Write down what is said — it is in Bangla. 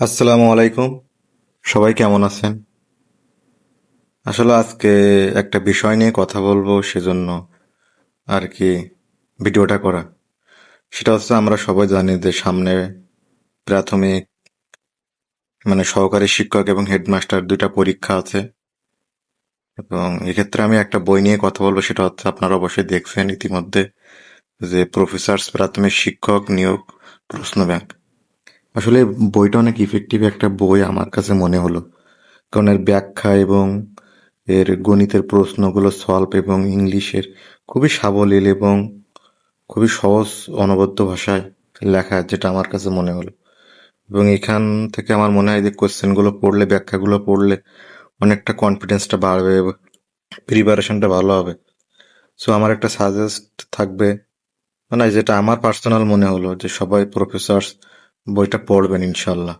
আসসালামু আলাইকুম। সবাই কেমন আছেন? আসলে আজকে একটা বিষয় নিয়ে কথা বলবো, সেজন্য আর কি ভিডিওটা করা। সেটা হচ্ছে, আমরা সবাই জানি যে সামনে প্রাথমিক সহকারী শিক্ষক এবং হেডমাস্টার দুইটা পরীক্ষা আছে। এবং এক্ষেত্রে আমি একটা বই নিয়ে কথা বলবো, সেটা হচ্ছে, আপনারা অবশ্যই দেখছেন ইতিমধ্যে, যে প্রফেসর্স প্রাথমিক শিক্ষক নিয়োগ প্রশ্ন ব্যাংক। আসলে বইটা অনেক ইফেক্টিভ একটা বই আমার কাছে মনে হলো, কারণ এর ব্যাখ্যা এবং এর গণিতের প্রশ্নগুলো সলভ এবং ইংলিশের খুবই সাবলীল এবং খুবই সহজ অনবদ্য ভাষায় লেখা, যেটা আমার কাছে মনে হলো। এবং এখান থেকে আমার মনে হয় যে কোশ্চেনগুলো পড়লে, ব্যাখ্যাগুলো পড়লে অনেকটা কনফিডেন্সটা বাড়বে এবং প্রিপারেশনটা ভালো হবে। সো আমার একটা সাজেস্ট থাকবে, যেটা আমার পার্সোনাল মনে হলো, যে সবাই প্রফেসর্স বইটা পড়বেন ইনশাল্লাহ।